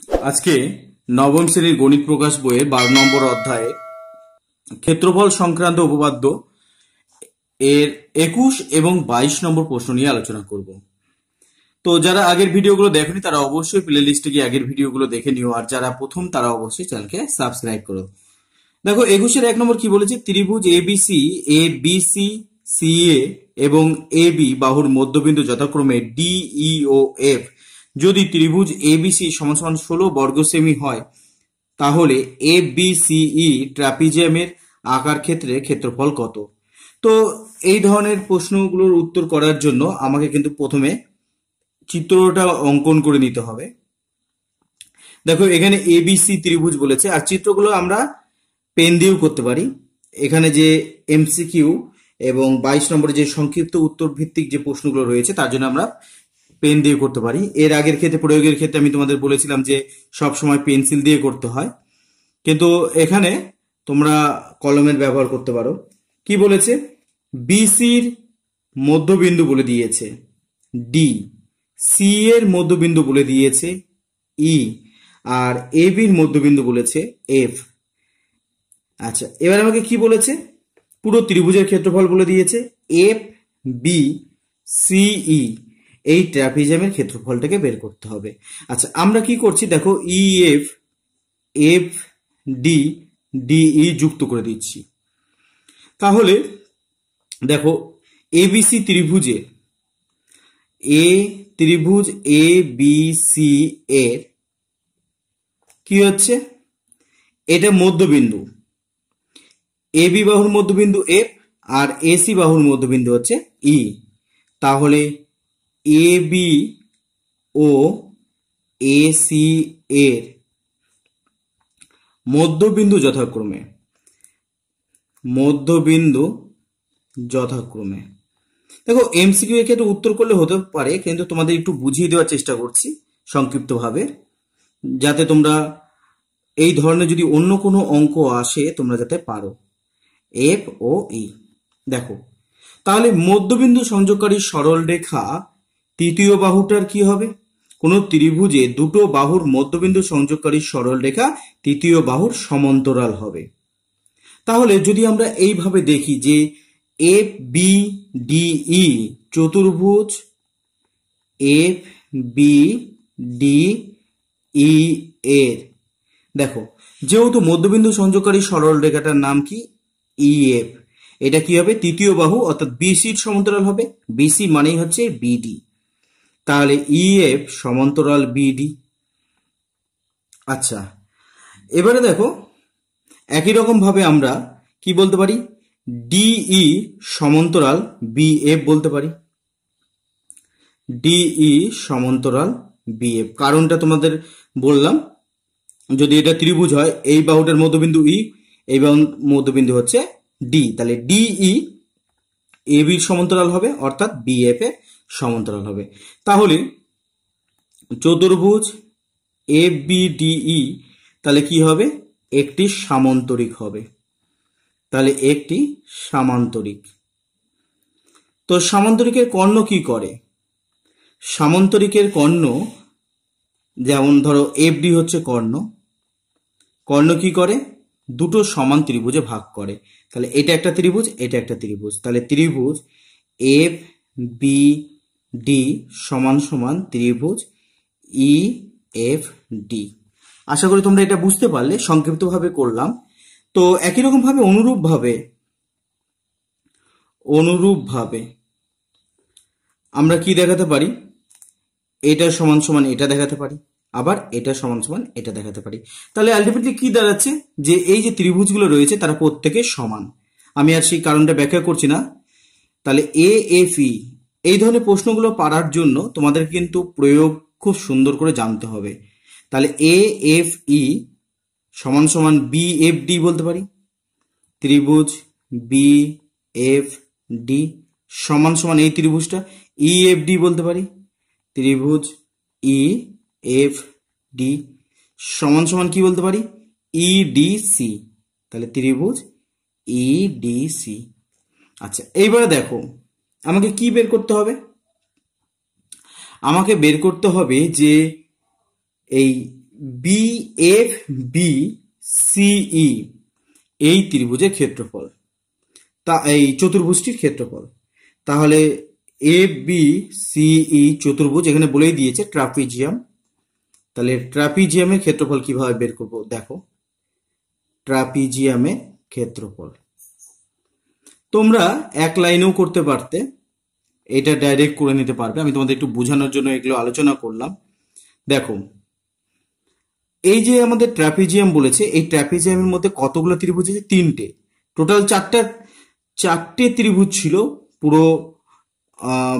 আজকে নবম শ্রেণীর গণিত প্রকাশ বইয়ের 12 নম্বর অধ্যায়ে ক্ষেত্রফল সংক্রান্ত উপপাদ্য এর 21 এবং 22 নম্বর প্রশ্ন নিয়ে আলোচনা করব। তো যারা আগের ভিডিওগুলো দেখেনি তারা অবশ্যই প্লে লিস্টে গিয়ে আগের ভিডিওগুলো দেখে নিও, আর যারা প্রথম তারা অবশ্যই চ্যানেলকে সাবস্ক্রাইব করো। দেখো 21-এর 1 নম্বর কি বলেছে, ত্রিভুজ এবিসি সিএ এবং এবি বাহুর মধ্যবিন্দু যথাক্রমে ডিই ও এফ যদি ত্রিভুজ এবিসি সমান সমান 16 বর্গ সেমি হয়, তাহলে এবিসিই ট্রাপিজিয়ামের আকার ক্ষেত্রে ক্ষেত্রফল কত? তো এই ধরনের প্রশ্নগুলোর উত্তর করার জন্য আমাকে কিন্তু প্রথমে চিত্রটা অঙ্কন করে নিতে হবে। দেখো এখানে এবিসি ত্রিভুজ বলেছে, আর চিত্রগুলো আমরা পেন দিয়েও করতে পারি। এখানে যে এমসিকিউ এবং 22 নম্বরে যে সংক্ষিপ্ত উত্তর ভিত্তিক যে প্রশ্নগুলো রয়েছে তার জন্য আমরা পেন দিয়ে করতে পারি। এর আগের ক্ষেত্রে প্রয়োগের ক্ষেত্রে আমি তোমাদের বলেছিলাম যে সব সময় পেন্সিল দিয়ে করতে হয়, কিন্তু এখানে তোমরা কলমের ব্যবহার করতে পারো। কি বলেছে, বিসির মধ্যবিন্দু বলে দিয়েছে ডি, সি এর মধ্যবিন্দু বলে দিয়েছে ই, আর এ বির মধ্যবিন্দু বলেছে এফ। আচ্ছা, এবার আমাকে কি বলেছে, পুরো ত্রিভুজের ক্ষেত্রফল বলে দিয়েছে এফ বি সিই, এই ট্রাপিজিয়ামের ক্ষেত্রফলটাকে বের করতে হবে। আচ্ছা, আমরা কি করছি দেখো, E F F D DE যুক্ত করে দিচ্ছি। তাহলে দেখো এবিসি ত্রিভুজে ত্রিভুজ এ বি সি এর কি হচ্ছে, এটা মধ্যবিন্দু, এ বি বাহুর মধ্যবিন্দু এফ আর এসি বাহুর মধ্যবিন্দু হচ্ছে ই। তাহলে এ বি ও এসি এর মধ্যবিন্দু যথাক্রমে দেখো এমসিকিউ এর ক্ষেত্রে উত্তর করলে হতে পারে, কিন্তু তোমাদের একটু বুঝিয়ে দেওয়ার চেষ্টা করছি সংক্ষিপ্তভাবে, যাতে তোমরা এই ধরনের যদি অন্য কোনো অঙ্ক আসে তোমরা যাতে পারো। এফ ও ই দেখো, তাহলে মধ্যবিন্দু সংযোগকারী সরল রেখা তৃতীয় বাহুটার কি হবে, কোন ত্রিভুজে দুটো বাহুর মধ্যবিন্দু সংযোগকারী সরল রেখা তৃতীয় বাহুর সমান্তরাল হবে। তাহলে যদি আমরা এইভাবে দেখি যে এফ বি ডিই চতুর্ভুজ এফ বি ডি ই এর, দেখো যেহেতু মধ্যবিন্দু সংযোগকারী সরল রেখাটার নাম কি ইএফ, এটা কি হবে তৃতীয় বাহু অর্থাৎ বিসির সমান্তরাল হবে, বিসি মানেই হচ্ছে বিডি, তাহলে ইএফ সমান্তরাল বিডি। আচ্ছা, এবারে দেখো একই রকম ভাবে আমরা কি বলতে পারি, ডিই সমান্তরাল বিএফ বলতে পারি, ডিই সমান্তরাল বিএফ। কারণটা তোমাদের বললাম, যদি এটা ত্রিভুজ হয় এই বাহুটার মধ্যবিন্দু ই, এই বাহুর মধ্যবিন্দু হচ্ছে ডি, তাহলে ডিই এ বির সমান্তরাল হবে অর্থাৎ বিএফ এর সমান্তরাল হবে। তাহলে চতুর্ভুজ এফ বি ডিই তাহলে কি হবে, একটি সামান্তরিক হবে, তাহলে একটি সামান্তরিক। তো সামান্তরিকের কর্ণ কি করে, সামান্তরিকের কর্ণ যেমন ধরো এফ ডি হচ্ছে কর্ণ, কর্ণ কি করে, দুটো সমান ত্রিভুজে ভাগ করে, তাহলে এটা একটা ত্রিভুজ এটা একটা ত্রিভুজ, তাহলে ত্রিভুজ এফ বি ডি সমান সমান ত্রিভুজ ই এফ ডি। আশা করি তোমরা এটা বুঝতে পারলে, সংক্ষিপ্তভাবে করলাম। তো একই রকম ভাবে অনুরূপভাবে আমরা কি দেখাতে পারি, এটা সমান সমান এটা দেখাতে পারি, আবার এটা সমান সমান এটা দেখাতে পারি। তাহলে আলটিমেটলি কি দাঁড়াচ্ছে, যে এই যে ত্রিভুজগুলো রয়েছে তারা প্রত্যেকে সমান। আমি আর সেই কারণটা ব্যাখ্যা করছি না। তাহলে এ এফ ই এই ধরনের প্রশ্নগুলো পারার জন্য তোমাদের কিন্তু প্রয়োগ খুব সুন্দর করে জানতে হবে। তাহলে এ এফ ই সমান সমান বি এফ ডি বলতে পারি, ত্রিভুজ বি এফ ডি সমান সমান এই ত্রিভুজটা ই এফ ডি বলতে পারি, ত্রিভুজ ই এফ ডি সমান সমান কি বলতে পারি, ইডিসি, তাহলে ত্রিভুজ ইডিসি। আচ্ছা, এইবারে দেখো আমাকে কি বের করতে হবে, আমাকে বের করতে হবে যে এই বি এফ বি সিই এই ত্রিভুজের ক্ষেত্রফল, তা এই চতুর্ভুজটির ক্ষেত্রফল। তাহলে এ বি সিই চতুর্ভুজ, এখানে বলেই দিয়েছে ট্রাপিজিয়াম। তাহলে ট্রাপিজিয়ামের ক্ষেত্রফল কিভাবে বের করব? দেখো, ট্রাপিজিয়ামের ক্ষেত্রফল তোমরা এক লাইনেও করতে পারতে, এটা ডাইরেক্ট করে নিতে পারবে। আমি তোমাদের একটু বোঝানোর জন্য এগুলো আলোচনা করলাম। দেখো, এই যে আমাদের ট্রাপিজিয়াম বলেছে, এই ট্রাপিজিয়ামের মধ্যে কতগুলো ত্রিভুজ আছে? তিনটে। টোটাল চারটে ত্রিভুজ ছিল। পুরো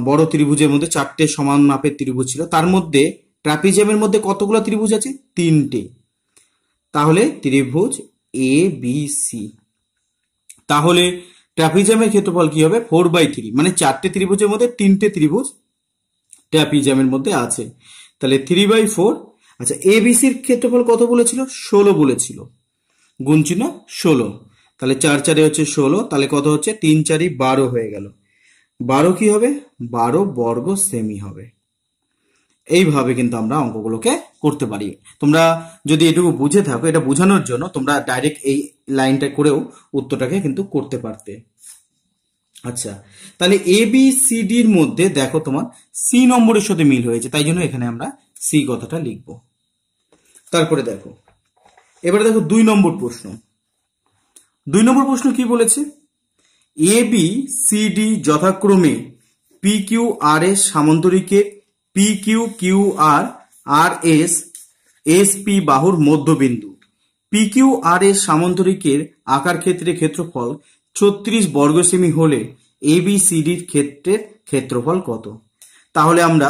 বড় ত্রিভুজের মধ্যে চারটে সমান মাপের ত্রিভুজ ছিল। তার মধ্যে ট্রাপিজিয়ামের মধ্যে কতগুলো ত্রিভুজ আছে? তিনটে। তাহলে ত্রিভুজ এ বি সি। তাহলে ট্রাপিজিয়ামের ক্ষেত্রফল কি হবে? 4/3, মানে চারটে ত্রিভুজের মধ্যে তিনটে ত্রিভুজ ট্রাপিজিয়ামের মধ্যে আছে। তাহলে 3/4। আচ্ছা, এবিসির ক্ষেত্রফল কত বলেছিল? 16 বলেছিল। গুণ চিহ্ন 16। তাহলে 4 4 হচ্ছে 16। তাহলে কত হচ্ছে? 3 4 12 হয়ে গেল। 12 কি হবে? 12 বর্গ সেমি হবে। এইভাবে কিন্তু আমরা অঙ্কগুলোকে করতে পারি। তোমরা যদি এটুকু বুঝে থাকো, এটা বোঝানোর জন্য তোমরা ডাইরেক্ট এই লাইনটা করেও উত্তরটাকে কিন্তু করতে পারতে। আচ্ছা, তাহলে এ বি সি ডির মধ্যে দেখো তোমার সি নম্বরের সাথে মিল হয়েছে, তাই জন্য এখানে আমরা সি কথাটা লিখব। তারপরে দেখো, এবারে দেখো 2 নম্বর প্রশ্ন। 2 নম্বর প্রশ্ন কি বলেছে? এ বি সি ডি যথাক্রমে P Q R S সামান্তরিকের P Q Q R আর এস এস পি বাহুর মধ্যবিন্দু। পি কিউ আর এস সামান্তরিকের আকার ক্ষেত্রে ক্ষেত্রফল 36 বর্গ সেমি হলে এ বি সি ডির ক্ষেত্রের ক্ষেত্রফল কত? তাহলে আমরা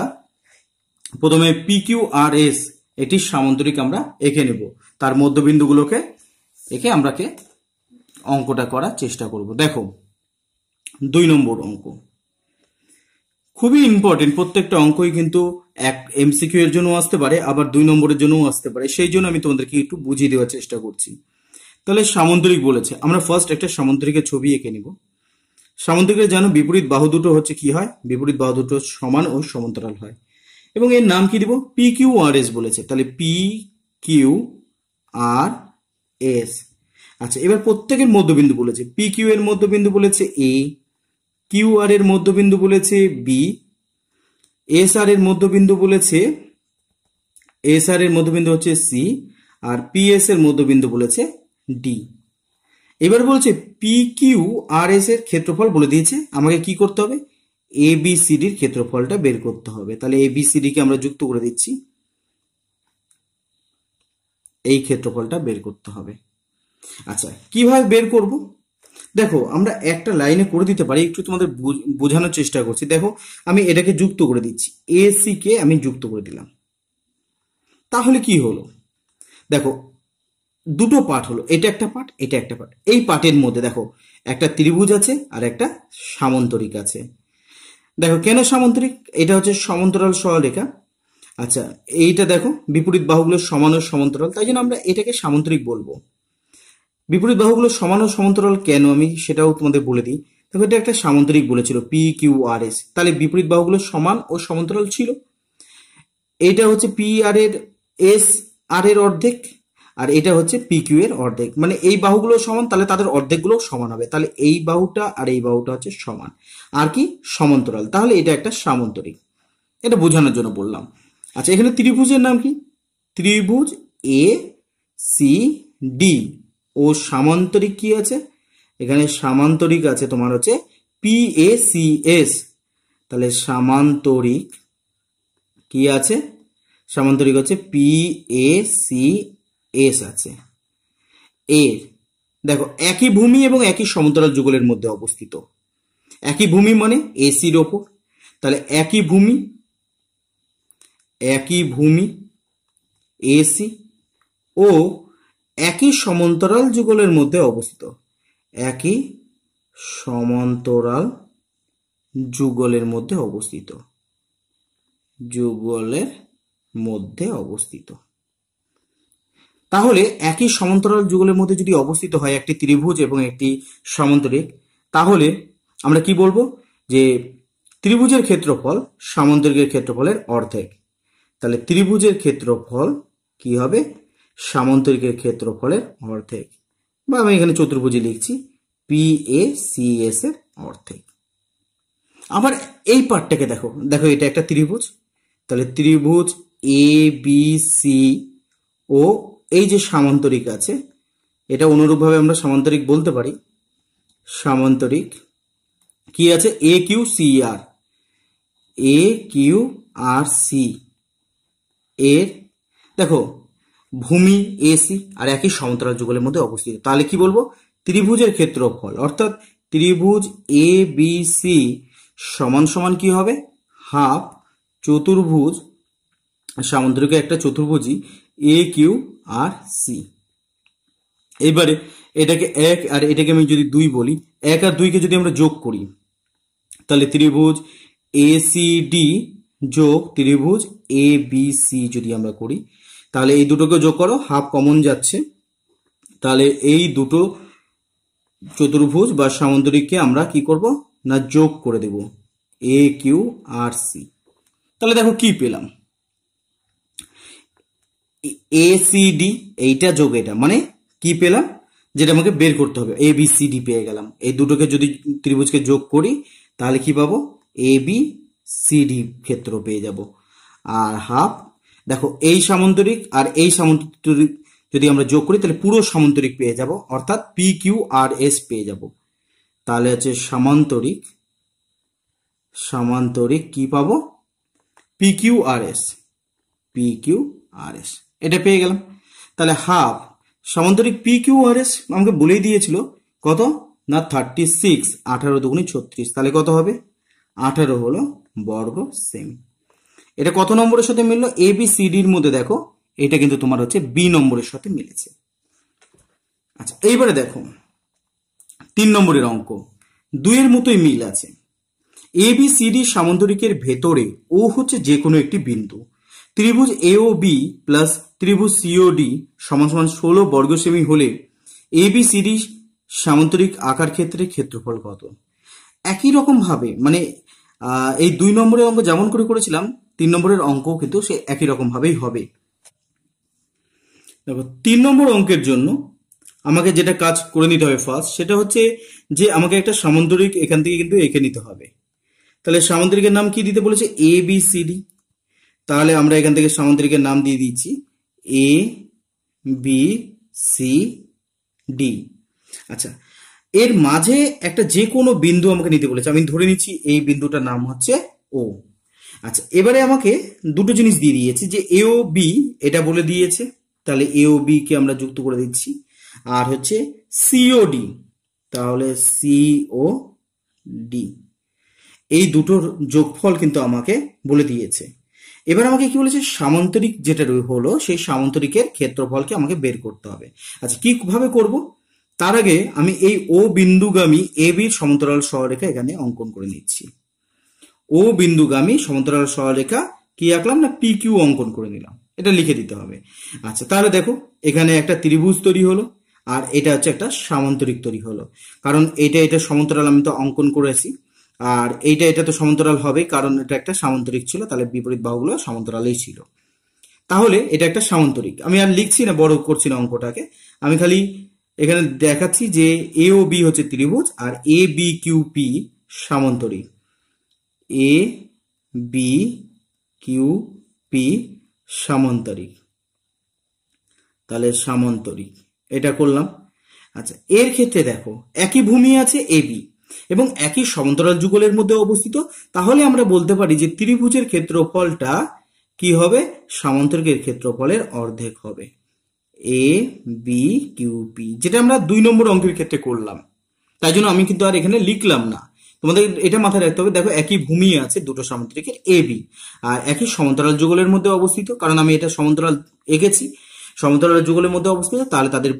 প্রথমে পি কিউ আর এস এটির সামান্তরিক আমরা এঁকে নেব, তার মধ্যবিন্দুগুলোকে এঁকে আমরা অঙ্কটা করার চেষ্টা করব। দেখো, 2 নম্বর অঙ্ক খুবই ইম্পর্টেন্ট। প্রত্যেকটা অঙ্কই কিন্তু এক এমসিকিউ এর জন্য আসতে পারে, আবার 2 নম্বরের জন্যও আসতে পারে। সেই জন্য আমি তোমাদেরকে একটু বুঝিয়ে দেওয়ার চেষ্টা করছি। তাহলে সামান্তরিক বলেছে, আমরা ফার্স্ট একটা সামান্তরিকের ছবি এঁকে নিব। সামান্তরিকের জানো বিপরীত বাহু দুটো হচ্ছে কি হয়? বিপরীত বাহু দুটো সমান ও সমান্তরাল হয়। এবং এর নাম কি দিব? পি কিউ আর এস বলেছে। তাহলে পি কিউ আর এস। আচ্ছা, এবার প্রত্যেকের মধ্যবিন্দু বলেছে। পি কিউ এর মধ্যবিন্দু বলেছে এ, কিউ আর এর মধ্যবিন্দু বলেছে বি, এস আর এর মধ্যবিন্দু বলেছে এস আর এর মধ্যবিন্দু হচ্ছে সি, আর পি এস এর মধ্যবিন্দু বলেছে ডি। এবার বলছে পি কিউ আর এস এর ক্ষেত্রফল বলে দিয়েছে, আমাকে কি করতে হবে? এ বি সি ডির ক্ষেত্রফলটা বের করতে হবে। তাহলে এ বি সি ডি কে আমরা যুক্ত করে দিচ্ছি, এই ক্ষেত্রফলটা বের করতে হবে। আচ্ছা, কিভাবে বের করব? দেখো, আমরা একটা লাইনে করে দিতে পারি, একটু তোমাদের বোঝানোর চেষ্টা করছি। দেখো, আমি এটাকে যুক্ত করে দিচ্ছি, এ সি কে আমি যুক্ত করে দিলাম। তাহলে কি হলো? দেখো, দুটো পার্ট হলো, এটা একটা পার্ট, এটা একটা পার্ট। এই পার্টের মধ্যে দেখো একটা ত্রিভুজ আছে আর একটা সামান্তরিক আছে। দেখো, কেন সামান্তরিক? এটা হচ্ছে সমান্তরাল সরলরেখা। আচ্ছা, এইটা দেখো বিপরীত বাহুগুলো সমান ও সমান্তরাল, তাই জন্য আমরা এটাকে সামান্তরিক বলবো। বিপরীত বাহুগুলো সমান ও সমান্তরাল কেন, আমি সেটাও তোমাদের বলে দিই। দেখো, এটা একটা সামান্তরিক বলেছিল পি কিউ আর এস, তাহলে বিপরীত বাহুগুলো সমান ও সমান্তরাল ছিল। এইটা হচ্ছে পি আর এর এস আর এর অর্ধেক, আর এটা হচ্ছে পি কিউ এর অর্ধেক, মানে এই বাহুগুলো সমান, তাহলে তাদের অর্ধেকগুলো সমান হবে। তাহলে এই বাহুটা আর এই বাহুটা হচ্ছে সমান, আর কি সমান্তরাল, তাহলে এটা একটা সামান্তরিক। এটা বোঝানোর জন্য বললাম। আচ্ছা, এখানে ত্রিভুজের নাম কি? ত্রিভুজ এ সি ডি ও সামান্তরিক কি আছে? এখানে সামান্তরিক আছে তোমার হচ্ছে পি এ সি এস। তাহলে সামান্তরিক কি আছে? সামান্তরিক হচ্ছে পি এ সি এস আছে। এর দেখো, একই ভূমি এবং একই সমান্তরাল যুগলের মধ্যে অবস্থিত। একই ভূমি মানে এসির ওপর, তাহলে একই ভূমি এসি ও একই সমান্তরাল যুগলের মধ্যে অবস্থিত। একই সমান্তরাল যুগলের মধ্যে অবস্থিত। তাহলে একই সমান্তরাল যুগলের মধ্যে যদি অবস্থিত হয় একটি ত্রিভুজ এবং একটি সামান্তরিক, তাহলে আমরা কি বলবো? যে ত্রিভুজের ক্ষেত্রফল সামান্তরিকের ক্ষেত্রফলের অর্ধেক। তাহলে ত্রিভুজের ক্ষেত্রফল কি হবে, সামান্তরিকের ক্ষেত্রফলের অর্ধেক, বা আমি এখানে চতুর্ভুজে লিখছি PACS এর অর্ধেক। আবার এই পার্টটাকে দেখো, দেখো এটা একটা ত্রিভুজ, তাহলে ত্রিভুজ ABC ও এই যে সামান্তরিক আছে, এটা অনুরূপভাবে আমরা সামান্তরিক বলতে পারি। সামান্তরিক কি আছে, AQRC এর দেখো ভূমি AC আর একই সমান্তরাল যুগলের মধ্যে অবস্থিত। তাহলে কি বলবো, ত্রিভুজের ক্ষেত্রফল অর্থাৎ ত্রিভুজ ABC সমান সমান কি হবে, হাফ চতুর্ভুজ, সামান্তরিক একটা চতুর্ভুজই AQRC। এবারে এটাকে 1 আর এটাকে আমি যদি 2 বলি, 1 আর 2 কে যদি আমরা যোগ করি, তাহলে ত্রিভুজ ACD যোগ ত্রিভুজ ABC যদি আমরা করি, তাহলে এই দুটোকে যোগ করো, হাফ কমন যাচ্ছে, তাহলে এই দুটো চতুর্ভুজ বা সামান্তরিককে আমরা কি করব না যোগ করে দেব, AQRC। তাহলে দেখো কি পেলাম, ACD এইটা যোগ এটা, মানে কি পেলাম, যেটা আমাকে বের করতে হবে, ABCD পেয়ে গেলাম। এই দুটোকে যদি ত্রিভুজকে যোগ করি তাহলে কি পাবো, ABCD ক্ষেত্র পেয়ে যাব। আর হাফ দেখো এই সামান্তরিক আর এই সামান্তরিক যদি আমরা যোগ করি তাহলে পুরো সামান্তরিক পেয়ে যাব, অর্থাৎ PQRS পেয়ে যাব। তাহলে হচ্ছে সামান্তরিক, সামান্তরিক কি পাবো, PQRS এটা পেয়ে গেলাম। তাহলে হাফ সামান্তরিক PQRS আমাকে বলেই দিয়েছিল কত না 36, 18 দুগুণী 36, তাহলে কত হবে 18 হলো বর্গ সেম। এটা কত নম্বরের সাথে মিললো, ABCD এর মধ্যে দেখো এটা কিন্তু তোমার হচ্ছে B নম্বরের সাথে মিলেছে। আচ্ছা এইবারে দেখো 3 নম্বরের অঙ্ক, 2 এর মতোই মিল আছে। ABCD সামান্তরিকের ভেতরে ও হচ্ছে যে কোনো একটি বিন্দু, ত্রিভুজ AOB প্লাস ত্রিভুজ COD সমান সমান 16 বর্গ সেমি হলে ABCD সামান্তরিক আকার ক্ষেত্রে ক্ষেত্রফল কত। একই রকম ভাবে মানে এই 2 নম্বরের অঙ্ক যেমন করে করেছিলাম 3 নম্বরের অঙ্কও কিন্তু সে একই রকম ভাবেই হবে। দেখো 3 নম্বর অঙ্কের জন্য আমাকে যেটা কাজ করে নিতে হবে ফার্স্ট, সেটা হচ্ছে যে আমাকে একটা সামান্তরিক এখান থেকে কিন্তু এঁকে নিতে হবে। তাহলে সামান্তরিকের নাম কি দিতে বলেছে, ABCD। তাহলে আমরা এখান থেকে সামান্তরিকের নাম দিয়ে দিচ্ছি ABCD। আচ্ছা এর মাঝে একটা যে কোনো বিন্দু আমাকে নিতে বলেছে, আমি ধরে নিচ্ছি এই বিন্দুটার নাম হচ্ছে O। আচ্ছা এবারে আমাকে দুটো জিনিস দিয়ে দিয়েছে, যে AOB এটা বলে দিয়েছে, তাহলে AOB কে আমরা যুক্ত করে দিচ্ছি, আর হচ্ছে COD, তাহলে COD এই দুটোর যোগফল কিন্তু আমাকে বলে দিয়েছে। এবার আমাকে কি বলেছে, সামান্তরিক যেটা হলো সেই সামান্তরিকের ক্ষেত্রফলকে আমাকে বের করতে হবে। আচ্ছা কিভাবে করব, তার আগে আমি এই ও বিন্দুগামী AB সমান্তরাল সরলরেখা এখানে অঙ্কন করে নিচ্ছি। ও বিন্দুগামী সমান্তরাল সরলরেখা কি আঁকলাম না PQ অঙ্কন করে নিলাম, এটা লিখে দিতে হবে। আচ্ছা তাহলে দেখো এখানে একটা ত্রিভুজ তৈরি হলো, আর এটা হচ্ছে একটা সামান্তরিক তৈরি হলো, কারণ এটা সমান্তরাল আমি তো অঙ্কন করেছি, আর এটা তো সমান্তরাল হবে কারণ এটা একটা সামান্তরিক ছিল, তাহলে বিপরীত বাহুগুলো সমান্তরালেই ছিল। তাহলে এটা একটা সামান্তরিক, আমি আর লিখছি না, বড় করছি না অঙ্কটাকে, আমি খালি এখানে দেখাচ্ছি যে AOB হচ্ছে ত্রিভুজ আর ABQP সামান্তরিক, ABQP সামান্তরিক, তাহলে সামান্তরিক এটা করলাম। আচ্ছা এর ক্ষেত্রে দেখো একই ভূমি আছে AB এবং একই সমান্তরাল যুগলের মধ্যে অবস্থিত, তাহলে আমরা বলতে পারি যে ত্রিভুজের ক্ষেত্রফলটা কি হবে, সামান্তরিকের ক্ষেত্রফলের অর্ধেক হবে, ABQP, যেটা আমরা 2 নম্বর অঙ্কের ক্ষেত্রে করলাম। তাই জন্য আমি কিন্তু আর এখানে লিখলাম না, তোমাদের এটা মাথায় রাখতে হবে। দেখো একই ভূমি আছে দুটো সামান্তরিকের AB আর একই সমান্তরাল যুগলের মধ্যে অবস্থিত, কারণ আমি এটা সমান্তরাল এঁকেছি, সমান্তরাল যুগলের মধ্যে অবস্থিত, তাহলে তাদের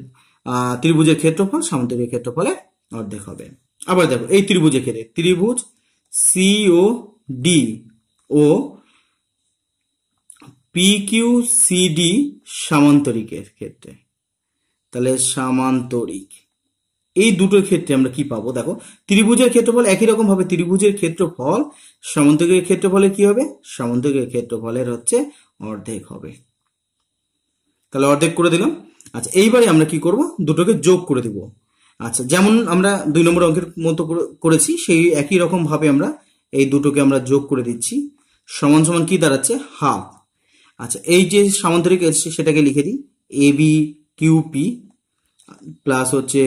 ত্রিভুজের ক্ষেত্রফল সামান্তরিকের ক্ষেত্রফলের অর্ধেক হবে। আবার দেখো এই ত্রিভুজের ক্ষেত্রে ত্রিভুজ COD ও PQCD সামান্তরিকের ক্ষেত্রে, তাহলে সামান্তরিক এই দুটোর ক্ষেত্রে আমরা কি পাবো, দেখো ত্রিভুজের ক্ষেত্রফল একই রকম ভাবে ত্রিভুজের ক্ষেত্রফল সামান্তরিকের ক্ষেত্রফলের কি হবে, সামান্তরিকের ক্ষেত্রফলের হচ্ছে অর্ধেক হবে। তাহলে অর্ধেক করে দিলাম। আচ্ছা, এইবারে আমরা কি করব, দুটোকে যোগ করে দিব। আচ্ছা, যেমন আমরা 2 নম্বর অঙ্কের মতো করেছি সেই একই রকম ভাবে আমরা এই দুটোকে আমরা যোগ করে দিচ্ছি। সমান সমান কি দাঁড়াচ্ছে, হাফ। আচ্ছা, এই যে সামান্তরিক এসছে সেটাকে লিখে দিই, A B Q P plus হচ্ছে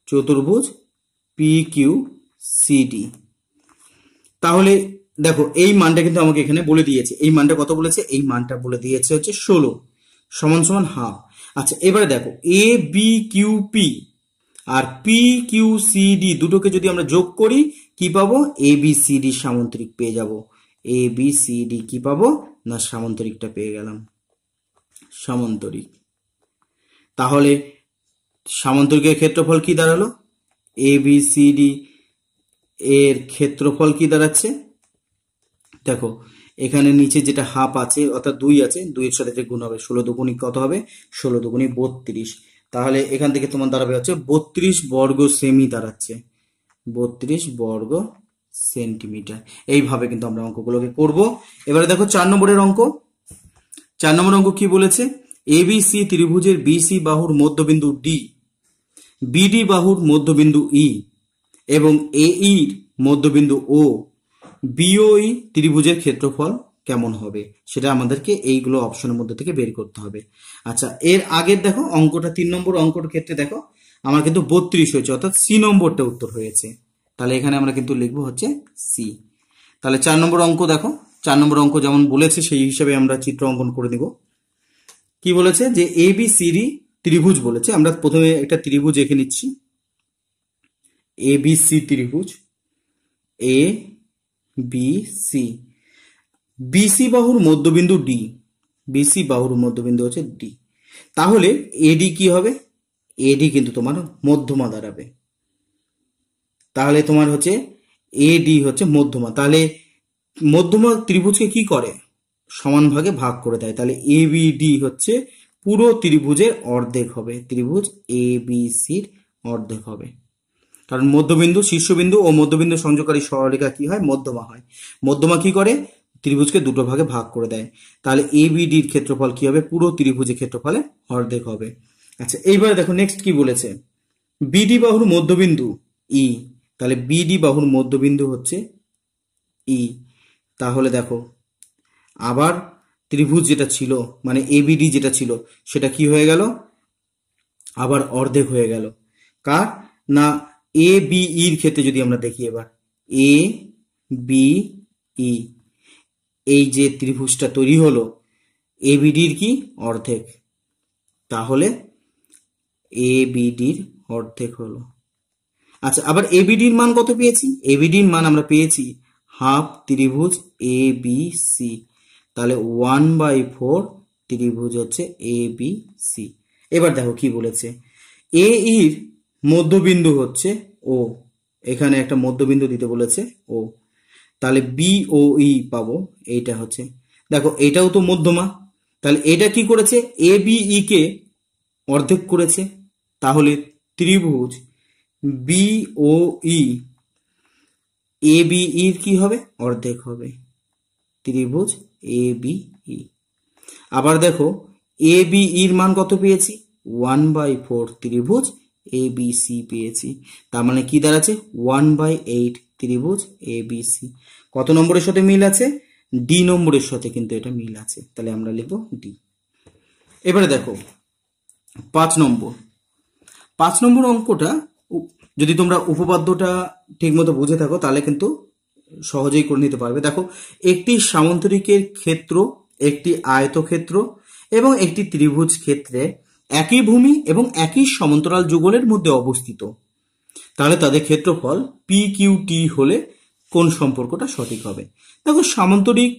চতুর্ভুজ পি কিউ সি ডি। তাহলে দেখো এই মানটা কিন্তু আমাকে এখানে বলে দিয়েছে, এই মানটা কত বলেছে, এই মানটা বলে দিয়েছে হচ্ছে 16 সমান সমান হাফ। আচ্ছা, এবারে দেখো A B Q P R P Q C D দুটোকে যদি আমরা যোগ করি কি পাবো, এ বি সি ডি সামান্তরিক পেয়ে যাব। এ বি সি ডি কি পাবো না, সামান্তরিকটা পেয়ে গেলাম, সামান্তরিক। তাহলে সামান্তরিকের ক্ষেত্রফল কি দাঁড়ালো, এ বি সি ডি এর ক্ষেত্রফল কি দাঁড়াচ্ছে, দেখো এখানে নিচে যেটা হাফ আছে অর্থাৎ 2 আছে, 2 এর সাথে যে গুণ হবে 16 দুগুণী কত হবে, 16 দুগুণী 32। তাহলে এখান থেকে তোমার দাঁড়াবে হচ্ছে 32 বর্গ সেমি দাঁড়াচ্ছে, 32 বর্গ সেন্টিমিটার। এইভাবে কিন্তু আমরা অঙ্কগুলোকে করব। এবারে দেখো 4 নম্বরের অঙ্ক। 4 নম্বর অঙ্ক কি বলেছে, এবিসি ত্রিভুজের বিসি বাহুর মধ্যবিন্দু ডি, বিডি বাহুর মধ্যবিন্দু ই এবং এই মধ্যবিন্দু ও, বিওই ত্রিভুজের ক্ষেত্রফল কেমন হবে সেটা আমাদেরকে এইগুলো অপশনের মধ্যে থেকে বের করতে হবে। আচ্ছা, এর আগের দেখো অঙ্কটা 3 নম্বর অঙ্কর ক্ষেত্রে দেখো আমার কিন্তু 32 হয়েছে, অর্থাৎ সি নম্বরটা উত্তর হয়েছে। তাহলে এখানে আমরা কিন্তু লিখবো হচ্ছে সি। তাহলে 4 নম্বর অঙ্ক দেখো, 4 নম্বর অঙ্ক যেমন বলেছে সেই হিসাবে আমরা চিত্র অঙ্কন করে দিব। কি বলেছে যে এ বি সি ডি ত্রিভুজ বলেছে, আমরা প্রথমে একটা ত্রিভুজ এঁকে নিচ্ছি, এ বি সি ত্রিভুজ, এ বি সি, বিসি বাহুর মধ্যবিন্দু ডি, বিসি বাহুর মধ্যবিন্দু হচ্ছে ডি। তাহলে এডি কি হবে, এডি কিন্তু তোমার মধ্যমা দাঁড়াবে। তাহলে তোমার হচ্ছে এডি হচ্ছে মধ্যমা। তাহলে মধ্যমা ত্রিভুজকে কি করে, সমান ভাগে ভাগ করে দেয়। তাহলে এ বি ডি হচ্ছে পুরো ত্রিভুজের অর্ধেক হবে, ত্রিভুজ এ বি সির অর্ধেক হবে। কারণ মধ্যবিন্দু, শীর্ষবিন্দু ও মধ্যবিন্দু সংযোগকারী সরলরেখা কি হয়, মধ্যমা হয়। মধ্যমা কি করে, ত্রিভুজকে দুটো ভাগে ভাগ করে দেয়। তাহলে এ বি ডির ক্ষেত্রফল কি হবে, পুরো ত্রিভুজের ক্ষেত্রফলে অর্ধেক হবে। আচ্ছা, এইবারে দেখো নেক্সট কি বলেছে, বিডি বাহুর মধ্যবিন্দু ই, তাহলে বিডি বাহুর মধ্যবিন্দু হচ্ছে ই। তাহলে দেখো আবার ত্রিভুজ যেটা ছিল মানে এবিডি যেটা ছিল সেটা কি হয়ে গেল, আবার অর্ধেক হয়ে গেল। কার না, এ বি ইর ক্ষেত্রে যদি আমরা দেখি, এবার এ বি ই, এই যে ত্রিভুজটা তৈরি হলো এবিডির কি অর্ধেক, তাহলে এবিডির অর্ধেক হলো। আচ্ছা, আবার এবিডির মান কত পেয়েছি, এবিডির মান আমরা পেয়েছি হাফ ত্রিভুজ এ বি সি। তাহলে 1/4 ত্রিভুজ হচ্ছে এ বি সি। এবার দেখো কি বলেছে, এ ইর মধ্যবিন্দু হচ্ছে ও, এখানে একটা মধ্যবিন্দু দিতে বলেছে ও। তাহলে বি ও ই পাবো, এইটা হচ্ছে দেখো এটাও তো মধ্যমা। তাহলে এটা কি করেছে, এ বি ই কে অর্ধেক করেছে। তাহলে ত্রিভুজ B O E, A B ইর কি হবে, অর্ধেক হবে, ত্রিভুজ এ বি ই। আবার দেখো এ বি ইর মান কত পেয়েছি, 1/4 ত্রিভুজ এ বি সি পেয়েছি। তার মানে কি দাঁড়াচ্ছে 1/8 ত্রিভুজ এ বি সি। কত নম্বরের সাথে মিল আছে, ডি নম্বরের সাথে কিন্তু এটা মিল আছে। তাহলে আমরা লিখবো ডি। এবারে দেখো 5 নম্বর, 5 নম্বর অঙ্কটা যদি তোমরা উপপাদ্যটা ঠিক মতো বুঝে থাকো তাহলে কিন্তু সহজেই করে নিতে পারবে। দেখো একটি সামান্তরিকের ক্ষেত্র, একটি আয়তক্ষেত্র এবং একটি ত্রিভুজ ক্ষেত্রে একই ভূমি এবং একই সমান্তরাল যুগলের মধ্যে অবস্থিত, তাহলে তাদের ক্ষেত্রফল পি কিউ টি হলে কোন সম্পর্কটা সঠিক হবে। দেখো সামান্তরিক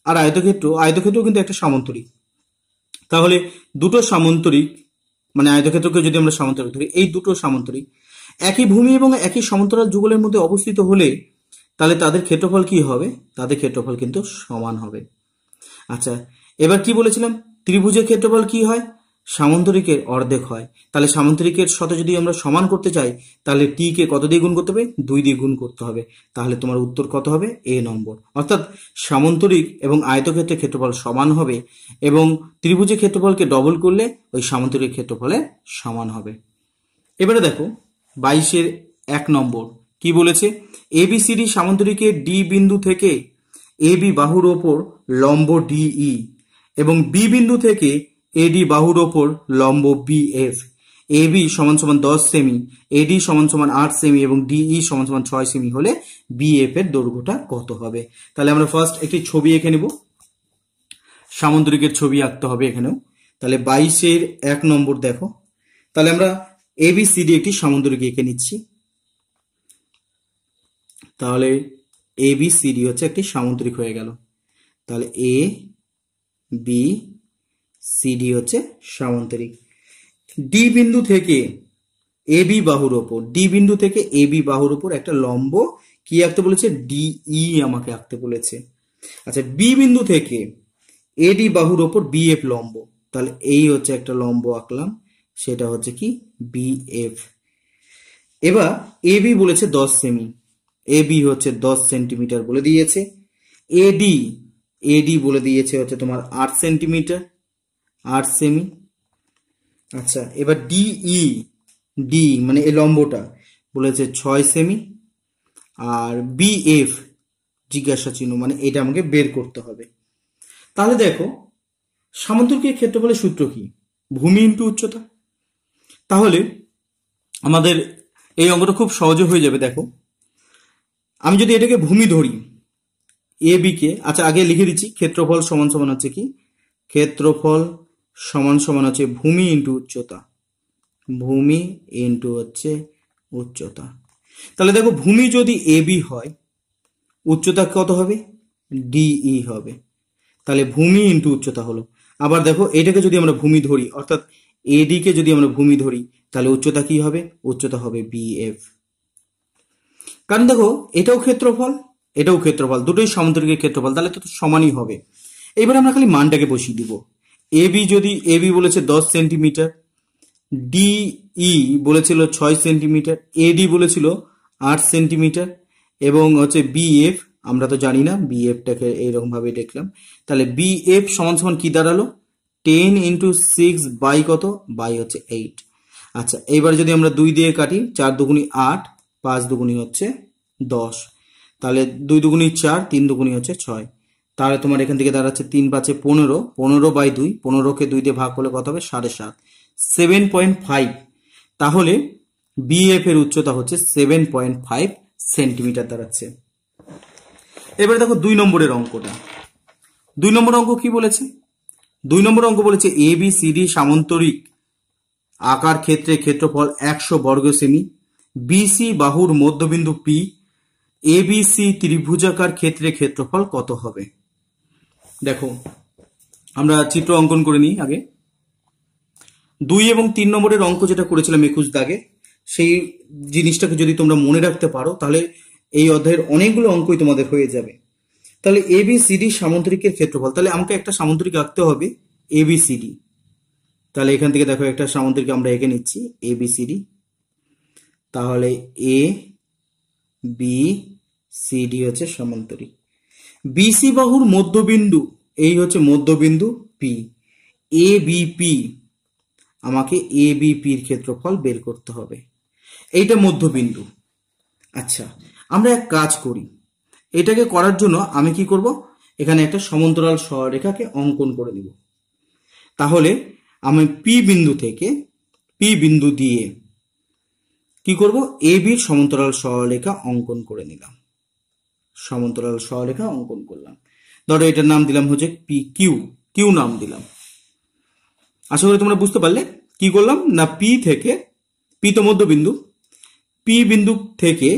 আর আয়তক্ষেত্র, আয়তক্ষেত্র কিন্তু একটা সামান্তরিক। তাহলে দুটো সামান্তরিক মানে আয়তক্ষেত্রকে যদি আমরা সামান্তরিক ধরি, এই দুটো সামান্তরিক একই ভূমি এবং একই সমান্তরাল যুগলের মধ্যে অবস্থিত হলে তাহলে তাদের ক্ষেত্রফল কি হবে, তাদের ক্ষেত্রফল কিন্তু সমান হবে। আচ্ছা, এবার কি বলেছিলাম, ত্রিভুজের ক্ষেত্রফল কি হয়, সামান্তরিকের অর্ধেক হয়, তাহলে সামান্তরিকের সাথে যদি আমরা সমান করতে চাই তাহলে টি কে কত দিয়ে গুণ করতে হবে? 2 দিয়ে গুণ করতে হবে। তাহলে তোমার উত্তর কত হবে? এ নম্বর। অর্থাৎ সামান্তরিক এবং আয়তক্ষেত্রের ক্ষেত্রফল সমান হবে এবং ত্রিভুজের ক্ষেত্রফলকে ডবল করলে ওই সামান্তরিক ক্ষেত্রফলের সমান হবে। এবারে দেখো 22-এর 1 নম্বর কি বলেছে? এবিসিডি সামান্তরিকের ডি বিন্দু থেকে এবি বাহুর ওপর লম্ব ডিই এবং বি বিন্দু থেকে এডি বাহুর ওপর লম্ব বিএফ, এবি সমান সমান 10 সেমি, এডি সমান সমান 8 সেমি এবং ডিই সমান সমান 6 সেমি হলে বিএফ এর দৈর্ঘ্যটা কত হবে? তাহলে আমরা ফার্স্ট একটি ছবি এঁকে নেব, সামান্তরিকের ছবি আঁকতে হবে এখানেও। তাহলে 22-এর 1 নম্বর দেখো, তাহলে আমরা এবিসিডি একটি সামান্তরিক এঁকে নিচ্ছি। তাহলে এবিসিডি হচ্ছে একটি সামান্তরিক হয়ে গেল। তাহলে এ বি সিডি হচ্ছে সামান্তরিক। ডি বিন্দু থেকে এবি বাহুর ওপর, ডি বিন্দু থেকে এবি বাহুর ওপর একটা লম্ব কি আঁকতে বলেছে? ডিই আমাকে আঁকতে বলেছে। আচ্ছা, বি বিন্দু থেকে এডি বাহুর ওপর বিএফ লম্ব, তাহলে এই হচ্ছে একটা লম্ব আঁকলাম, সেটা হচ্ছে কি? বিএফ। এবার এবি বলেছে 10 সেমি, এবি হচ্ছে 10 সেন্টিমিটার বলে দিয়েছে। এডি, এডি বলে দিয়েছে হচ্ছে তোমার 8 সেন্টিমিটার, 8 সেমি। আচ্ছা, এবার ডিই, ডি মানে এই লম্বটা বলেছে 6 সেমি। আর বিএফ জিজ্ঞাসা চিহ্ন, মানে এটা আমাকে বের করতে হবে। তাহলে দেখো সামান্তরিকের ক্ষেত্রফলের সূত্র কি? ভূমি ইন্টু উচ্চতা। তাহলে আমাদের এই অঙ্কটা খুব সহজে হয়ে যাবে। দেখো আমি যদি এটাকে ভূমি ধরি, এ বি কে, আচ্ছা আগে লিখে দিচ্ছি, ক্ষেত্রফল সমান সমান হচ্ছে কি? ক্ষেত্রফল সমান সমান হচ্ছে ভূমি ইন্টু উচ্চতা, ভূমি ইন্টু হচ্ছে উচ্চতা। তাহলে দেখো ভূমি যদি এ বি হয়, উচ্চতা কত হবে? ডিই হবে। তাহলে ভূমি ইন্টু উচ্চতা হলো। আবার দেখো এটাকে যদি আমরা ভূমি ধরি, অর্থাৎ এডি কে যদি আমরা ভূমি ধরি, তাহলে উচ্চতা কি হবে? উচ্চতা হবে বিএফ। কারণ দেখো এটাও ক্ষেত্রফল, এটাও ক্ষেত্রফল, দুটোই সামান্তরিকের ক্ষেত্রফল, তাহলে তো সমানই হবে। এবার আমরা খালি মানটাকে বসিয়ে দিব। এবি যদি, এবি বলেছে 10 সেন্টিমিটার, ডিই বলেছিল 6 সেন্টিমিটার, এডি বলেছিল 8 সেন্টিমিটার এবং হচ্ছে বিএফ আমরা তো জানি না, বিএফটাকে এইরকম ভাবে দেখলাম। তাহলে বিএফ সমান সমান কি দাঁড়ালো? 10 ইন্টু 6 বাই কত? বাই হচ্ছে 8। আচ্ছা, এবার যদি আমরা 2 দিয়ে কাটি, 4 দুগুণি 8, 5 দুগুণি হচ্ছে 10, তাহলে 2 দুগুণি 4, 3 দুগুণি হচ্ছে 6। তাহলে তোমার এখান থেকে দাঁড়াচ্ছে 3 5 15, 15 বাই 2, 15কে 2 দিয়ে ভাগ করলে কত হবে? 7.5, 7.5। তাহলে বিএফ এর উচ্চতা হচ্ছে 7.5 সেন্টিমিটার দাঁড়াচ্ছে। এবারে দেখো 2 নম্বরের অঙ্কটা। 2 নম্বর অঙ্ক কি বলেছে? 2 নম্বর অঙ্ক বলেছে এ বি সি ডি সামান্তরিক আকার ক্ষেত্রে ক্ষেত্রফল 100 বর্গ সেমি, বিসি বাহুর মধ্যবিন্দু পি, এবিসি ত্রিভুজাকার ক্ষেত্রে ক্ষেত্রফল কত হবে? দেখো আমরা চিত্র অঙ্কন করে নিই আগে। 2 এবং 3 নম্বরের অঙ্ক যেটা করেছিলাম 21 দাগে, সেই জিনিসটাকে যদি তোমরা মনে রাখতে পারো তাহলে এই অধ্যায়ের অনেকগুলো অঙ্কই তোমাদের হয়ে যাবে। তাহলে এবিসিডি সামান্তরিকের ক্ষেত্রফল, তাহলে আমাকে একটা সামান্তরিক আঁকতে হবে এবিসিডি। তাহলে এখান থেকে দেখো একটা সামান্তরিক আমরা এঁকে নিচ্ছি এবিসিডি। তাহলে এ বি সিডি হচ্ছে সামান্তরিক। বিসি বাহুর মধ্যবিন্দু, এই হচ্ছে মধ্যবিন্দু পি, এ বিপি, আমাকে এ বিপির ক্ষেত্রফল বের করতে হবে, এইটা মধ্যবিন্দু। আচ্ছা, আমরা এক কাজ করি, এটাকে করার জন্য আমি কি করব? এখানে একটা সমান্তরাল সরলরেখাকে অঙ্কন করে দিব। তাহলে আমি পি বিন্দু থেকে, পি বিন্দু দিয়ে কি করব? এ বির সমান্তরাল সরলরেখা অঙ্কন করে নিলাম, সমান্তরাল সরলরেখা অঙ্কন করলাম। ধরো এটার নাম দিলাম হচ্ছে পি কিউ, কিউ নাম দিলাম। আশা করি তোমরা বুঝতে পারলে। কি করলাম না, পি থেকে, পি তো মধ্যবিন্দু, পি বিন্দু থেকে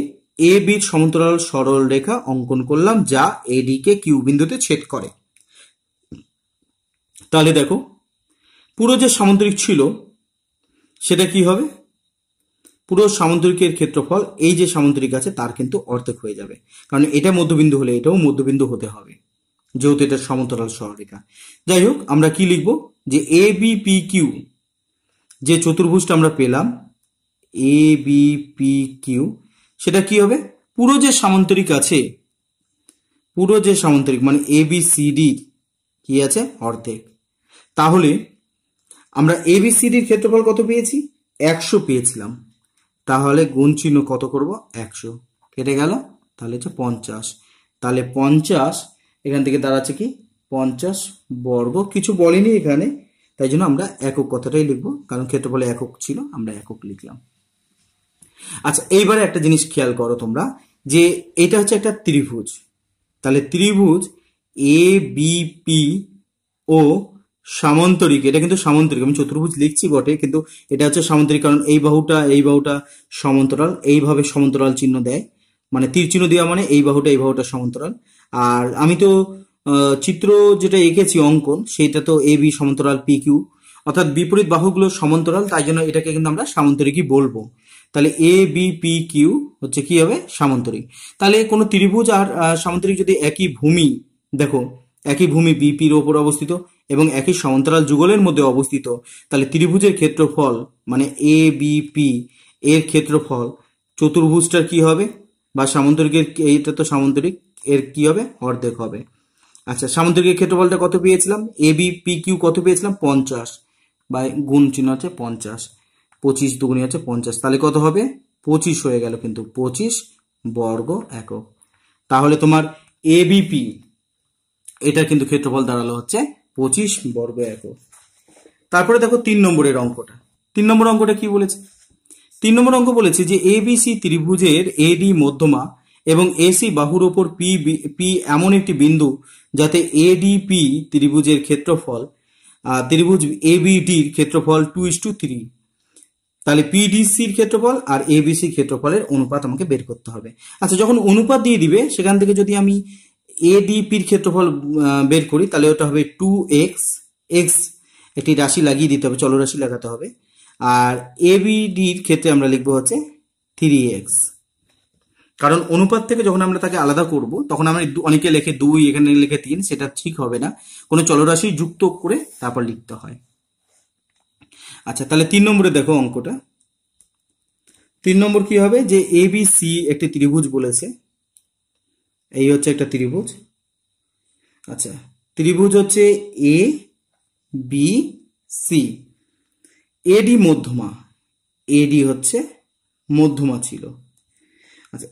এ বির সমান্তরাল সরল রেখা অঙ্কন করলাম যা এডি কে কিউ বিন্দুতে ছেদ করে। তাহলে দেখো পুরো যে সামান্তরিক ছিল সেটা কি হবে? পুরো সামান্তরিকের ক্ষেত্রফল এই যে সামান্তরিক আছে তার কিন্তু অর্ধেক হয়ে যাবে, কারণ এটা মধ্যবিন্দু হলে এটাও মধ্যবিন্দু হতে হবে, যেহেতু এটা সমান্তরাল সরলরেখা। যাই হোক, আমরা কি লিখবো? যে এ বি পি কিউ, যে চতুর্ভুজটা আমরা পেলাম এ বি পি কিউ, সেটা কি হবে, পুরো যে সামান্তরিক আছে, পুরো যে সামান্তরিক মানে এ বি সি ডি কি আছে, অর্ধেক। তাহলে আমরা এ বি সি ডির ক্ষেত্রফল কত পেয়েছি, 100 পেয়েছিলাম। তাহলে গুণ চিহ্ন কত করব, 100 কেটে গেল, তাহলে হচ্ছে 50। তাহলে 50 এখান থেকে দাঁড়াচ্ছে কি 50 বর্গ, কিছু বলেনি এখানে, তাই জন্য আমরা একক কথাটাই লিখবো, কারণ ক্ষেত্রফলে একক ছিল, আমরা একক লিখলাম। আচ্ছা, এইবারে একটা জিনিস খেয়াল করো তোমরা, যে এটা হচ্ছে একটা ত্রিভুজ, তাহলে ত্রিভুজ এ বি পি ও সামান্তরিক, এটা কিন্তু সামান্তরিক, আমি চতুর্ভুজ লিখছি বটে, কিন্তু এটা হচ্ছে সামান্তরিক, কারণ এই বাহুটা সমান্তরাল, এইভাবে সমান্তরাল চিহ্ন দেয়, মানে তীর চিহ্ন দেওয়া মানে এই বাহুটা সমান্তরাল। আর আমি তো চিত্র যেটা এঁকেছি অঙ্কন, সেটা তো এ বি সমান্তরাল পি কিউ, অর্থাৎ বিপরীত বাহুগুলো সমান্তরাল, তাই জন্য এটাকে কিন্তু আমরা সামান্তরিকই বলবো। তাহলে এ বি পি কিউ হচ্ছে কি হবে, সামান্তরিক। তাহলে কোনো ত্রিভুজ আর সামান্তরিক যদি একই ভূমি, দেখো একই ভূমি বিপির ওপর অবস্থিত এবং একই সমান্তরাল যুগলের মধ্যে অবস্থিত, তাহলে ত্রিভুজের ক্ষেত্রফল মানে এ বি পি এর ক্ষেত্রফল চতুর্ভুজটার কি হবে, বা সামান্তরিকের, এইটা তো সামান্তরিক, এর কি হবে, অর্ধেক হবে। আচ্ছা, সামান্তরিকের ক্ষেত্রফলটা কত পেয়েছিলাম, এ বি পি কিউ কত পেয়েছিলাম, 50, বা গুণ চিহ্ন হচ্ছে 50, 25 দুগুণী হচ্ছে 50, তাহলে কত হবে, 25 হয়ে গেল, কিন্তু 25 বর্গ একক। তাহলে তোমার এবিপি এটার কিন্তু ক্ষেত্রফল দাঁড়ালো হচ্ছে 25 বর্গ একক। তারপরে দেখো 3 নম্বরের অঙ্কটা, 3 নম্বর অঙ্কটা কি বলেছে, 3 নম্বর অঙ্ক বলেছে যে এবিসি ত্রিভুজের এডি মধ্যমা এবং এসি বাহুর ওপর পি এমন একটি বিন্দু যাতে এডিপি ত্রিভুজের ক্ষেত্রফল ত্রিভুজ এবিডির ক্ষেত্রফল 2:3, তাহলে পিডিসির ক্ষেত্রফল আর এবিসির ক্ষেত্রফলের অনুপাত আমাকে বের করতে হবে। আচ্ছা, যখন অনুপাত দিয়ে দিবে, সেখান থেকে যদি আমি এডিপির ক্ষেত্রফল বের করি, তাহলে ওটা হবে 2x, x একটি রাশি লাগিয়ে দিতে হবে, চলরাশি লাগাতে হবে, আর এবিডির ক্ষেত্রে আমরা লিখবো হচ্ছে 3x, কারণ অনুপাত থেকে যখন আমরা তাকে আলাদা করব, তখন আমরা অনেকে লেখে 2, এখানে লেখে 3, সেটা ঠিক হবে না, কোনো চলরাশি যুক্ত করে তারপর লিখতে হয়। আচ্ছা, তাহলে 3 নম্বরে দেখো অঙ্কটা, 3 নম্বর কি হবে, যে এবিসি একটি ত্রিভুজ বলেছে, এই হচ্ছে একটা ত্রিভুজ। আচ্ছা, ত্রিভুজ হচ্ছে এ বি সি, এডি মধ্যমা, এডি হচ্ছে মধ্যমা ছিল। আচ্ছা,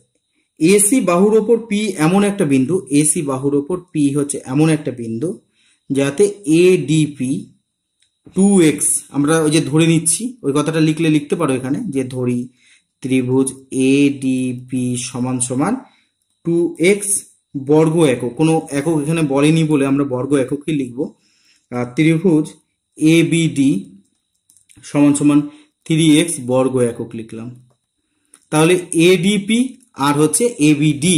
এসি বাহুর ওপর পি এমন একটা বিন্দু, এসি বাহুর ওপর পি হচ্ছে এমন একটা বিন্দু যাতে এডিপি 2x, আমরা ওই যে ধরে নিচ্ছি, ওই কথাটা লিখতে পারো এখানে, যে ধরি ত্রিভুজ এডিপি সমান সমান 2x বর্গ একক, কোনো একক এখানে বলেনি বলে আমরা বর্গ এককই লিখবো। আর ত্রিভুজ এবিডি সমান সমান 3x বর্গ একক লিখলাম। তাহলে এডিপি আর হচ্ছে এবিডি,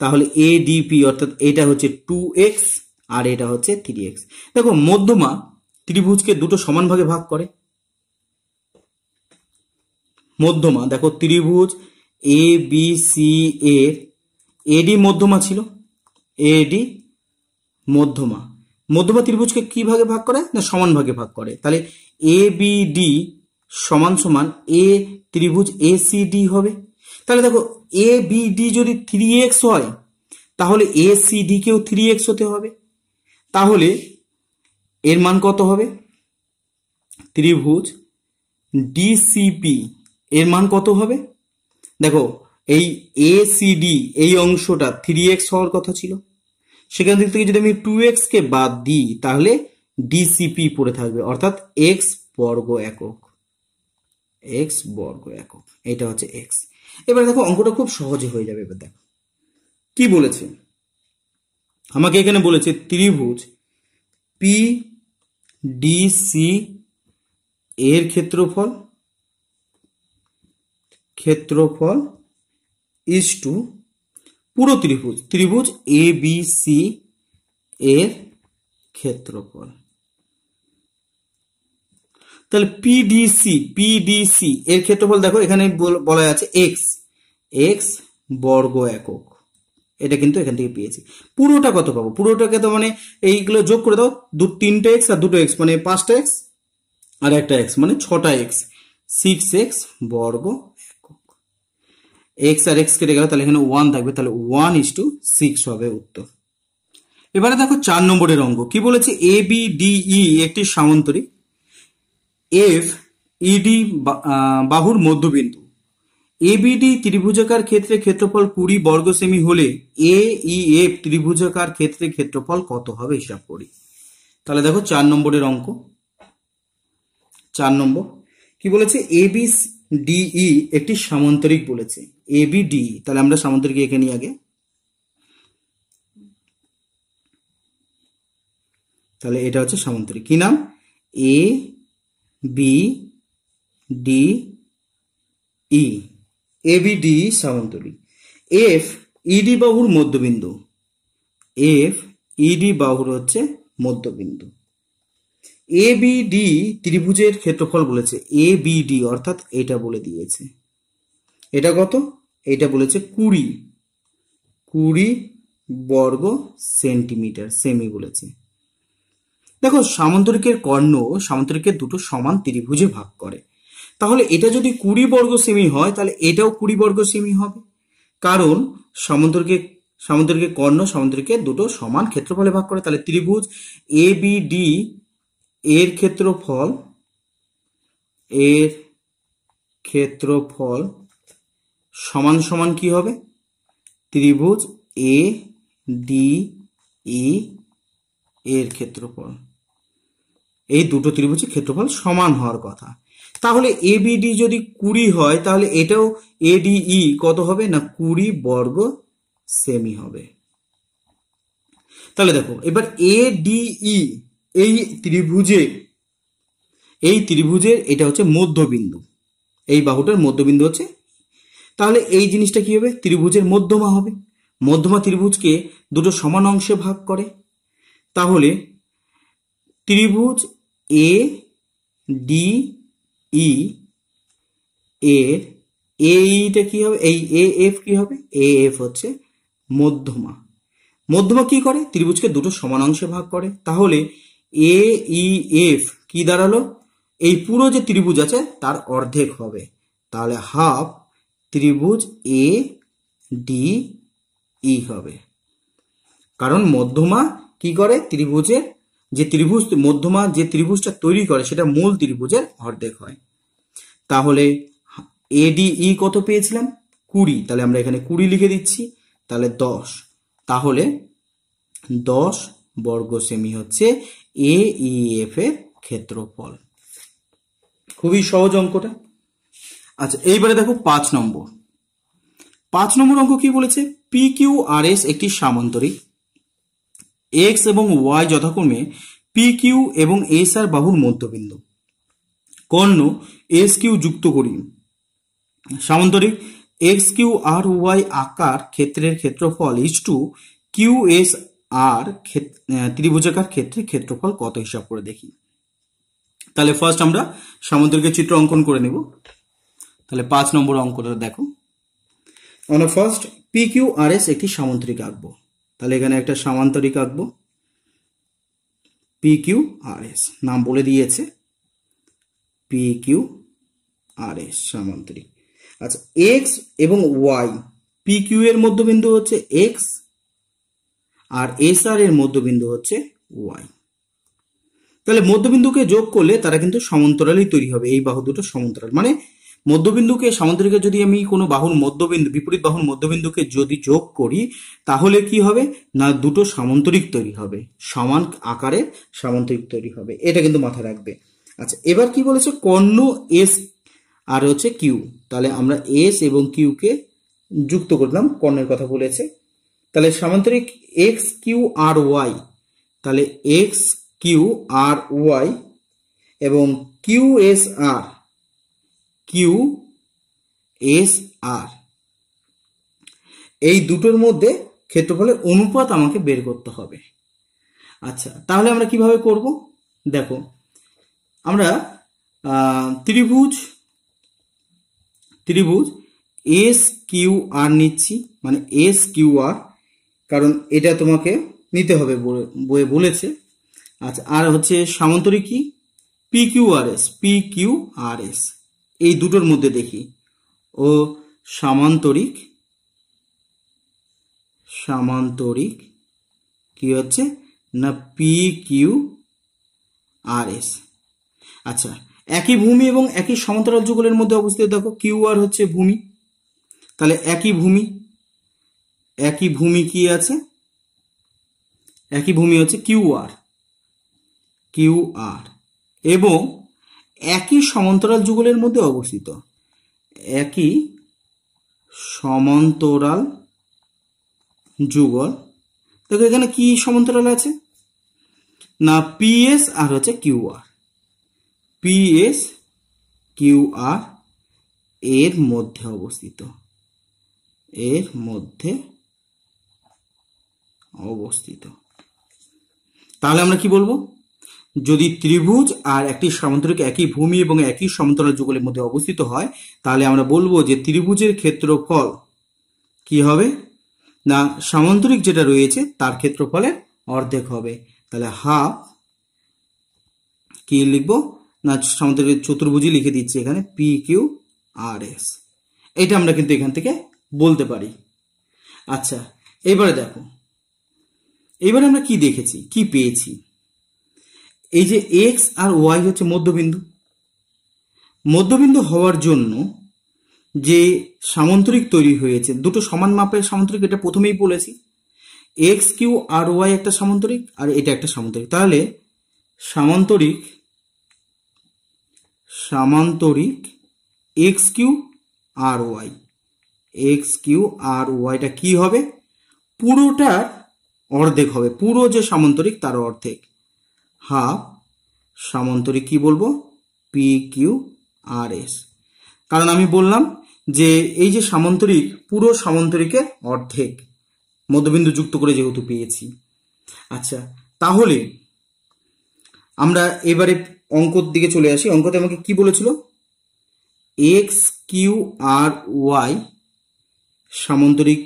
তাহলে এডিপি অর্থাৎ এটা হচ্ছে 2x আর এটা হচ্ছে 3x। দেখো মধ্যমা ত্রিভুজকে দুটো সমান ভাগে ভাগ করে, মধ্যমা দেখো ত্রিভুজ এ বি সি এর এডি মধ্যমা ছিল, এডি মধ্যমা, মধ্যমা ত্রিভুজকে কি ভাগে ভাগ করে না, সমান ভাগে ভাগ করে। তাহলে এ বি ডি সমান সমান এ ত্রিভুজ এ সি ডি হবে। তাহলে দেখো এ বি ডি যদি 3x হয়, তাহলে এ সি ডি কেও 3x হতে হবে। তাহলে এর মান কত হবে, ত্রিভুজ ডিসিপি এর মান কত হবে, দেখো এই এসিডি এই অংশটা 3x হওয়ার কথা ছিল, সেখান থেকে যদি আমি 2x কে বাদ দিই, তাহলে ডিসিপি পড়ে থাকবে, অর্থাৎ x বর্গ একক, x বর্গ একক, এটা হচ্ছে x। এবার দেখো অঙ্কটা খুব সহজে হয়ে যাবে। এবার দেখো কি বলেছে, আমাকে এখানে বলেছে ত্রিভুজ পি ডিসি এর ক্ষেত্রফল ইজ টু পুরো ত্রিভুজ এ বি সি এর ক্ষেত্রফল। তাহলে পিডিসি এর ক্ষেত্রফল দেখো এখানে বলা আছে x বর্গ একক, এটা কিন্তু এখান থেকে পেয়েছি। পুরোটা কত পাবো, পুরোটাকে তো মানে এইগুলো যোগ করে দাও, 3টা x আর 2টা x মানে 5টা x, আর একটা এক্স, মানে 6টা এক্স, 6x বর্গ একক। এক্স আর এক্স কেটে গেল, তাহলে এখানে 1 থাকবে, তাহলে 1:6 হবে উত্তর। এবারে দেখো 4 নম্বরের অঙ্ক কি বলেছে, ABDE একটি সামান্তরিক, এফ ইডি বাহুর মধ্যবিন্দু। ABD ত্রিভুজাকার ক্ষেত্রে ক্ষেত্রফল 20 বর্গ সেমি হলে AEF ত্রিভুজাকার ক্ষেত্রে ক্ষেত্রফল কত হবে হিসাব করি। তাহলে দেখো 4 নম্বরের অঙ্ক। 4 নম্বর কি বলেছে, ABDE একটি সামান্তরিক বলেছে, ABDE, তাহলে আমরা সামান্তরিক এঁকে নিই আগে। তাহলে এটা হচ্ছে সামান্তরিক, কি নাম, ABDE, ABDE সামান্তরিক। এফ ইডি বাহুর মধ্যবিন্দু, এফ ইডি বাহুর হচ্ছে মধ্যবিন্দু। ABD ত্রিভুজের ক্ষেত্রফল বলেছে, ABD অর্থাৎ এটা বলে দিয়েছে, এটা কত, এটা বলেছে 20 বর্গ সেন্টিমিটার, সেমি বলেছে। দেখো সামান্তরিকের কর্ণ সামান্তরিকের দুটো সমান ত্রিভুজে ভাগ করে, তাহলে এটা যদি 20 বর্গ সেমি হয় তাহলে এটাও 20 বর্গ সেমি হবে, কারণ সামান্তরিকের কর্ণ সামান্তরিকের দুটো সমান ক্ষেত্রফলে ভাগ করে। তাহলে ত্রিভুজ ABD এর ক্ষেত্রফল সমান সমান কি হবে, ত্রিভুজ ADE এর ক্ষেত্রফল। এই দুটো ত্রিভুজের ক্ষেত্রফল সমান হওয়ার কথা। তাহলে ABD যদি 20 হয় তাহলে এটাও ADE কত হবে না, 20 বর্গ সেমি হবে। তাহলে দেখো এবার ADE এই ত্রিভুজের এটা হচ্ছে মধ্যবিন্দু, এই বাহুটার মধ্যবিন্দু হচ্ছে, তাহলে এই জিনিসটা কি হবে, ত্রিভুজের মধ্যমা হবে। মধ্যমা ত্রিভুজকে দুটো সমান অংশে ভাগ করে, তাহলে ত্রিভুজ ADE এর AEটা কি হবে, এই AF কি হবে, AF হচ্ছে মধ্যমা। মধ্যমা কি করে, ত্রিভুজকে দুটো সমান অংশে ভাগ করে, তাহলে AEF কি দাঁড়ালো, এই পুরো যে ত্রিভুজ আছে তার অর্ধেক হবে, তাহলে হাফ ত্রিভুজ ADE হবে। কারণ মধ্যমা কি করে, ত্রিভুজের মধ্যমা যে ত্রিভুজটা তৈরি করে সেটা মূল ত্রিভুজের অর্ধেক হয়। তাহলে ADE কত পেয়েছিলাম, 20, তাহলে আমরা এখানে 20 লিখে দিচ্ছি, তাহলে 10, তাহলে 10 বর্গ সেমি হচ্ছে AEF এর ক্ষেত্রফল। খুবই সহজ অঙ্কটা। আচ্ছা এইবারে দেখো 5 নম্বর অঙ্ক কি বলেছে, PQRS একটি সামান্তরিক, X এবং Y যথাক্রমে PQ এবং SR বাহুর মধ্যবিন্দু, কর্ণ SQ যুক্ত করি। সামান্তরিক XQRY আকার ক্ষেত্রের ক্ষেত্রফল ইজটু QSR ত্রিভুজাকার ক্ষেত্রে ক্ষেত্রফল কত হিসাব করে দেখি। তাহলে ফার্স্ট আমরা সামান্তরিকের চিত্র অঙ্কন করে নেব। তাহলে 5 নম্বর অঙ্কটা দেখো, আমরা ফার্স্ট PQRS একটি সামান্তরিক আঁকবো। তাহলে এখানে একটা সামান্তরিক আঁকবো, PQRS নাম বলে দিয়েছে, PQRS সামান্তরিক। আচ্ছা X এবং Y, PQ এর মধ্যবিন্দু হচ্ছে X আর SR এর মধ্যবিন্দু হচ্ছে Y। তাহলে মধ্যবিন্দুকে যোগ করলে তারা কিন্তু সমান্তরালই তৈরি হবে, এই বাহু দুটো সমান্তরাল, মানে মধ্যবিন্দুকে সামান্তরিকে যদি আমি কোনো বাহুর মধ্যবিন্দু বিপরীত বাহুর মধ্যবিন্দুকে যদি যোগ করি তাহলে কি হবে না, দুটো সামান্তরিক তৈরি হবে, সমান আকারের সামান্তরিক তৈরি হবে, এটা কিন্তু মাথায় রাখবে। আচ্ছা এবার কি বলেছে, কর্ণ S আর হচ্ছে Q, তাহলে আমরা S এবং Q কে যুক্ত করলাম, কর্ণের কথা বলেছে। তাহলে সামান্তরিক XQRY, তাহলে XQRY এবং QSR এই দুটোর মধ্যে ক্ষেত্রফলের অনুপাত আমাকে বের করতে হবে। আচ্ছা তাহলে আমরা কিভাবে করব, দেখো আমরা ত্রিভুজ SQR নিচ্ছি, মানে SQR, কারণ এটা তোমাকে নিতে হবে বইয়ে বলেছে। আচ্ছা আর হচ্ছে সামান্তরিক কি P Q R S, P Q R S, এই দুটোর মধ্যে দেখি ও সামান্তরিক, সামান্তরিক কি হচ্ছে না পি কিউ আর এস। আচ্ছা, একই ভূমি এবং একই সমান্তরাল যুগলের মধ্যে অবস্থিত, দেখো কিউ আর হচ্ছে ভূমি, তাহলে একই ভূমি, একই ভূমি কি আছে, একই ভূমি হচ্ছে কিউ আর, কিউ আর, এবং একই সমান্তরাল যুগলের মধ্যে অবস্থিত, একই সমান্তরাল যুগল। দেখো এখানে কি সমান্তরাল আছে না পিএস আর হচ্ছে Q R, PS Q R এর মধ্যে অবস্থিত, এর মধ্যে অবস্থিত। তাহলে আমরা কি বলবো, যদি ত্রিভুজ আর একটি সমান্তরিক একই ভূমি এবং একই সমান্তরাল যুগলের মধ্যে অবস্থিত হয়, তাহলে আমরা বলবো যে ত্রিভুজের ক্ষেত্রফল কি হবে না সমান্তরিক যেটা রয়েছে তার ক্ষেত্রফলের অর্ধেক হবে। তাহলে হাফ কি লিখবো না সমান্তরিক চতুর্ভুজই লিখে দিচ্ছি এখানে, পি কিউ আর এস, এটা আমরা কিন্তু এখান থেকে বলতে পারি। আচ্ছা, এবারে দেখো, এবারে আমরা কি দেখেছি, কি পেয়েছি, এই যে এক্স আর ওয়াই হচ্ছে মধ্যবিন্দু, মধ্যবিন্দু হওয়ার জন্য যে সামান্তরিক তৈরি হয়েছে, দুটো সমান মাপের সামান্তরিক, এটা প্রথমেই বলেছি, এক্স কিউ আর ওয়াই একটা সামান্তরিক আর এটা একটা সামান্তরিক। তাহলে সামান্তরিক, সামান্তরিক x Q R Y, x Q R ওয়াইটা কি হবে, পুরোটার অর্ধেক হবে, পুরো যে সামান্তরিক তার অর্ধেক, হাফ সামান্তরিক কি বলবো পি কিউ আর এস। কারণ আমি বললাম যে এই যে সামান্তরিক পুরো সামান্তরিকের অর্ধেক, মধ্যবিন্দু যুক্ত করে যেহেতু পেয়েছি। আচ্ছা, তাহলে আমরা এবারে অঙ্কর দিকে চলে আসি। অঙ্কতে আমাকে কি বলেছিল, x Q R Y সামান্তরিক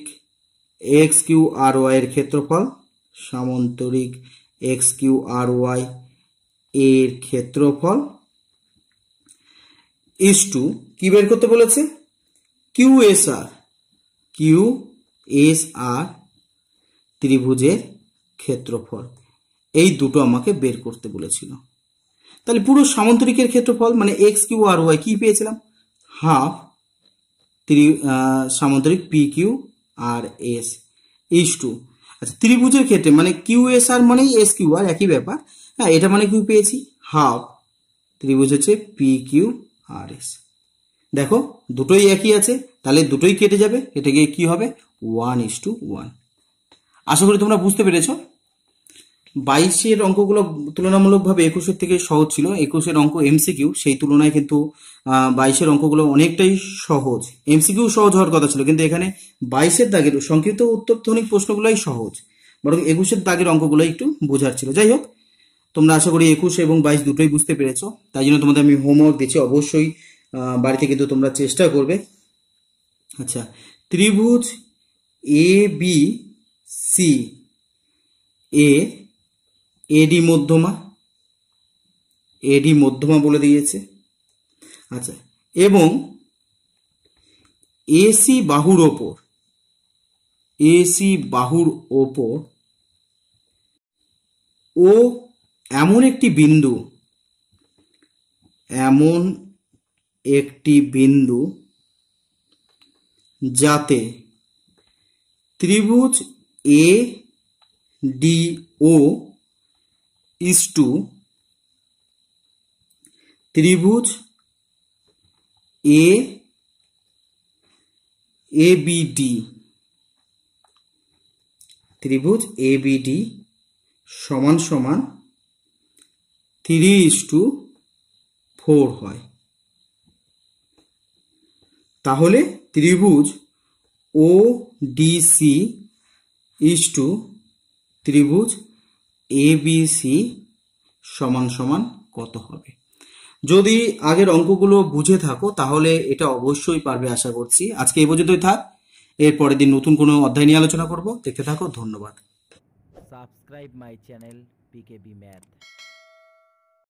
x Q R Y এর ক্ষেত্রফল, সামান্তরিক এক্স কিউ আর ওয়াই এর ক্ষেত্রফল ইস টু কি বের করতে বলেছে, কিউ এস আর, কিউ এস আর ত্রিভুজের ক্ষেত্রফল, এই দুটো আমাকে বের করতে বলেছিল। তাহলে পুরো সামান্তরিকের ক্ষেত্রফল মানে এক্স কিউ আর ওয়াই কি পেয়েছিলাম, half সামান্তরিক P Q R S is to, আচ্ছা ত্রিভুজের ক্ষেত্রে মানে কিউ এস আর মানেই এস কিউ আর একই ব্যাপার, হ্যাঁ এটা মানে কি পেয়েছি হাফ ত্রিভুজ হচ্ছে পি কিউ আর এস। দেখো দুটোই একই আছে, তাহলে দুটোই কেটে যাবে, কেটে গিয়ে কি হবে 1:1। আশা করি তোমরা বুঝতে পেরেছ। 22-এর অঙ্কগুলো তুলনামূলকভাবে 21-এর থেকে সহজ ছিল। 21-এর অঙ্ক এমসিকিউ, সেই তুলনায় কিন্তু 22-এর অঙ্কগুলো অনেকটাই সহজ। এমসিকিউ সহজ হওয়ার কথা ছিল, কিন্তু এখানে 22-এর দাগের সংক্ষিপ্ত উত্তরধ্বনিক প্রশ্নগুলোই সহজ, বরং 21-এর দাগের অঙ্কগুলো একটু বোঝার ছিল। যাই হোক, তোমরা আশা করি 21 এবং 22 দুটোই বুঝতে পেরেছো। তাই জন্য তোমাদের আমি হোমওয়ার্ক দিচ্ছি, অবশ্যই বাড়িতে কিন্তু তোমরা চেষ্টা করবে। আচ্ছা, ত্রিভুজ এ বি সি এ এডি মধ্যমা, এডি মধ্যমা বলে দিয়েছে। আচ্ছা, এবং এসি বাহুর ওপর, এসি বাহুর ওপর ও এমন একটি বিন্দু, এমন একটি বিন্দু যাতে ত্রিভুজ A D O is to ত্রিভুজ এ বি ডি, ত্রিভুজ এ বি ডি সমান সমান 3:4 হয়। তাহলে ত্রিভুজ ও ডিসি ইস টু ত্রিভুজ এ বি সি সমান সমান কত হবে। যদি আগের অঙ্কগুলো বুঝে থাকো তাহলে এটা অবশ্যই পারবে আশা করছি। আজকে এই পর্যন্তই থাক, এর পরের দিন নতুন কোনো অধ্যায় নিয়ে আলোচনা করব। দেখতে থাকো, ধন্যবাদ। Subscribe my channel PKB Math.